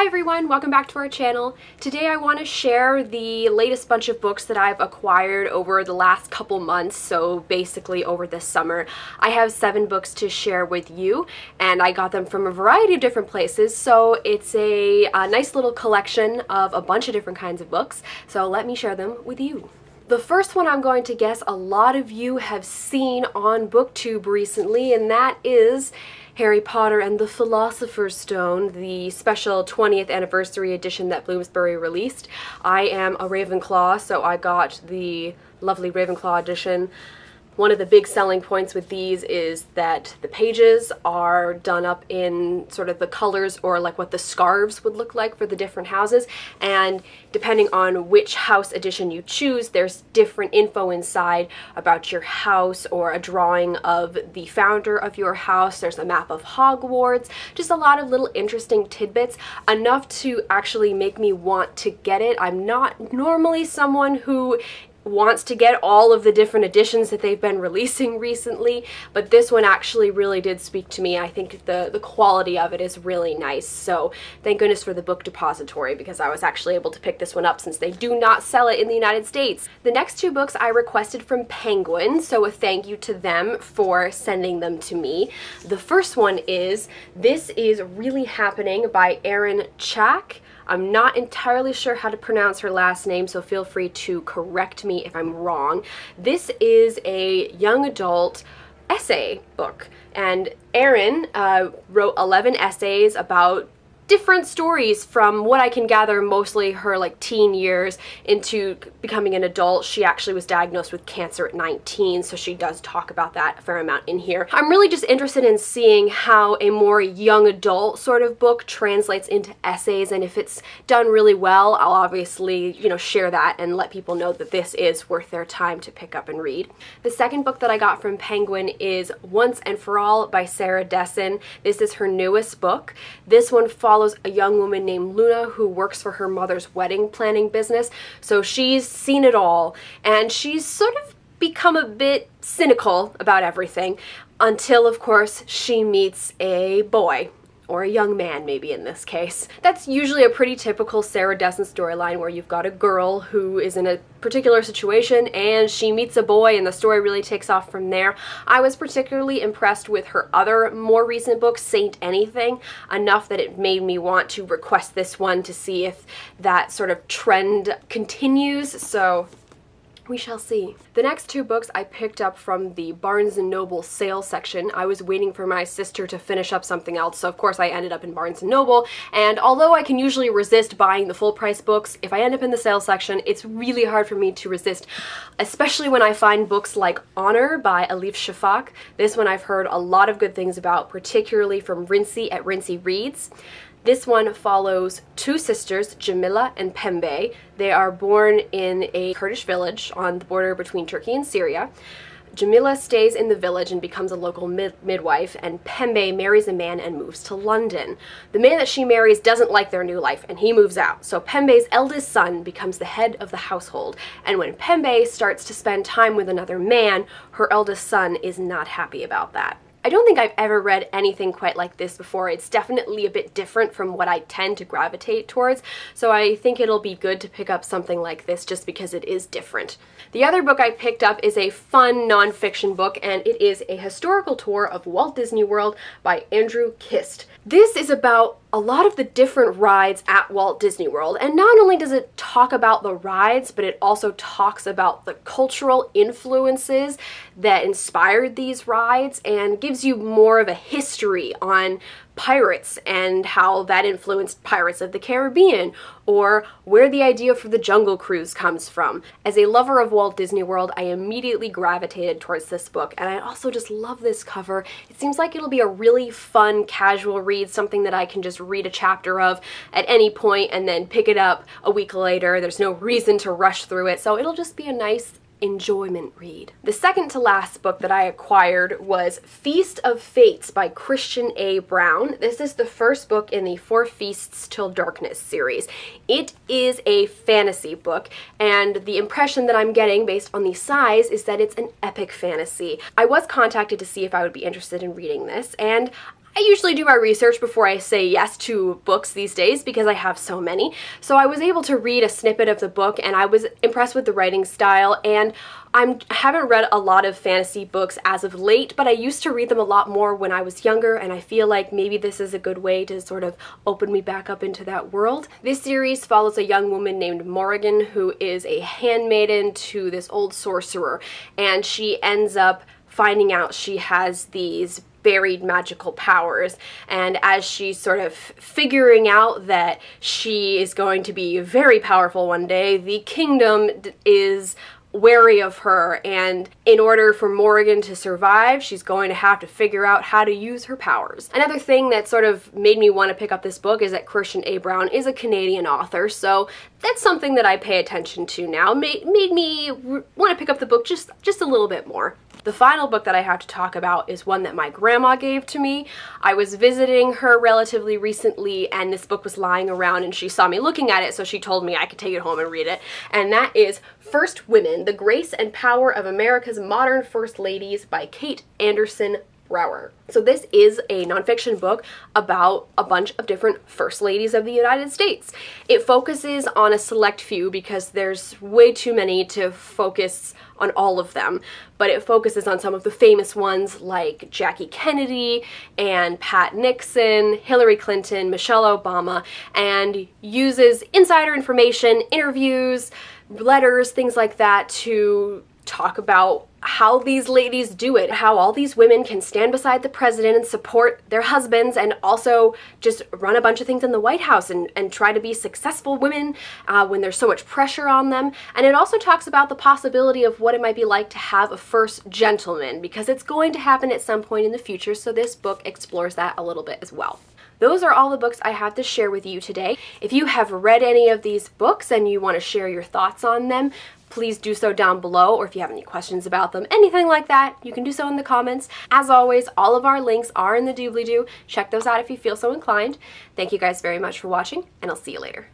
Hi everyone, welcome back to our channel. Today I want to share the latest bunch of books that I've acquired over the last couple months, so basically over this summer. I have 7 books to share with you, and I got them from a variety of different places, so it's a nice little collection of a bunch of different kinds of books, so let me share them with you. The first one I'm going to guess a lot of you have seen on BookTube recently, and that is Harry Potter and the Philosopher's Stone, the special 20th anniversary edition that Bloomsbury released. I am a Ravenclaw, so I got the lovely Ravenclaw edition. One of the big selling points with these is that the pages are done up in sort of the colors or like what the scarves would look like for the different houses, and depending on which house edition you choose, there's different info inside about your house or a drawing of the founder of your house. There's a map of Hogwarts, just a lot of little interesting tidbits, enough to actually make me want to get it. I'm not normally someone who wants to get all of the different editions that they've been releasing recently, but this one actually really did speak to me. I think the quality of it is really nice, so thank goodness for the Book Depository, because I was actually able to pick this one up since they do not sell it in the United States. The next 2 books I requested from Penguin, so a thank you to them for sending them to me. The first one is This Is Really Happening by Erin Chack. I'm not entirely sure how to pronounce her last name, so feel free to correct me if I'm wrong. This is a young adult essay book, and Erin wrote 11 essays about different stories from what I can gather, mostly her like teen years into becoming an adult. She actually was diagnosed with cancer at 19, so she does talk about that a fair amount in here. I'm really just interested in seeing how a more young adult sort of book translates into essays, and if it's done really well, I'll obviously, share that and let people know that this is worth their time to pick up and read. The second book that I got from Penguin is Once and For All by Sarah Dessen. This is her newest book. This one follows a young woman named Luna who works for her mother's wedding planning business. So she's seen it all, and she's sort of become a bit cynical about everything until, of course, she meets a boy. Or a young man, maybe in this case. That's usually a pretty typical Sarah Dessen storyline, where you've got a girl who is in a particular situation and she meets a boy and the story really takes off from there. I was particularly impressed with her other more recent book, Saint Anything, enough that it made me want to request this one to see if that sort of trend continues, so we shall see. The next 2 books I picked up from the Barnes & Noble sale section. I was waiting for my sister to finish up something else, so of course I ended up in Barnes & Noble, and although I can usually resist buying the full price books, if I end up in the sale section, it's really hard for me to resist, especially when I find books like Honor by Elif Shafak. This one I've heard a lot of good things about, particularly from Rincey at Rincey Reads. This one follows 2 sisters, Jamila and Pembe. They are born in a Kurdish village on the border between Turkey and Syria. Jamila stays in the village and becomes a local midwife, and Pembe marries a man and moves to London. The man that she marries doesn't like their new life, and he moves out, so Pembe's eldest son becomes the head of the household, and when Pembe starts to spend time with another man, her eldest son is not happy about that. I don't think I've ever read anything quite like this before. It's definitely a bit different from what I tend to gravitate towards, so I think it'll be good to pick up something like this just because it is different. The other book I picked up is a fun nonfiction book, and it is A Historical Tour of Walt Disney World by Andrew Kist. This is about a lot of the different rides at Walt Disney World, and not only does it talk about the rides, but it also talks about the cultural influences that inspired these rides and gives you more of a history on pirates and how that influenced Pirates of the Caribbean, or where the idea for the Jungle Cruise comes from. As a lover of Walt Disney World, I immediately gravitated towards this book, and I also just love this cover. It seems like it'll be a really fun, casual read, something that I can just read a chapter of at any point and then pick it up a week later. There's no reason to rush through it, so it'll just be a nice enjoyment read. The second to last book that I acquired was Feast of Fates by Christian A. Brown. This is the first book in the Four Feasts Till Darkness series. It is a fantasy book, and the impression that I'm getting based on the size is that it's an epic fantasy. I was contacted to see if I would be interested in reading this, and I usually do my research before I say yes to books these days because I have so many. So I was able to read a snippet of the book and I was impressed with the writing style, and I haven't read a lot of fantasy books as of late, but I used to read them a lot more when I was younger, and I feel like maybe this is a good way to sort of open me back up into that world. This series follows a young woman named Morrigan who is a handmaiden to this old sorcerer, and she ends up finding out she has these buried magical powers, and as she's sort of figuring out that she is going to be very powerful one day, the kingdom is wary of her, and in order for Morrigan to survive, she's going to have to figure out how to use her powers. Another thing that sort of made me want to pick up this book is that Christian A. Brown is a Canadian author, so that's something that I pay attention to now. Made me want to pick up the book just a little bit more. The final book that I have to talk about is one that my grandma gave to me. I was visiting her relatively recently, and this book was lying around, and she saw me looking at it, so she told me I could take it home and read it. And that is First Women: The Grace and Power of America's Modern First Ladies by Kate Anderson Brower. So this is a nonfiction book about a bunch of different first ladies of the United States. It focuses on a select few because there's way too many to focus on all of them, but it focuses on some of the famous ones like Jackie Kennedy and Pat Nixon, Hillary Clinton, Michelle Obama, and uses insider information, interviews, letters, things like that to talk about how these ladies do it, how all these women can stand beside the president and support their husbands and also just run a bunch of things in the White House and try to be successful women when there's so much pressure on them. And it also talks about the possibility of what it might be like to have a first gentleman, because it's going to happen at some point in the future, so this book explores that a little bit as well. Those are all the books I have to share with you today. If you have read any of these books and you want to share your thoughts on them, please do so down below, or if you have any questions about them, anything like that, you can do so in the comments. As always, all of our links are in the doobly-doo. Check those out if you feel so inclined. Thank you guys very much for watching, and I'll see you later.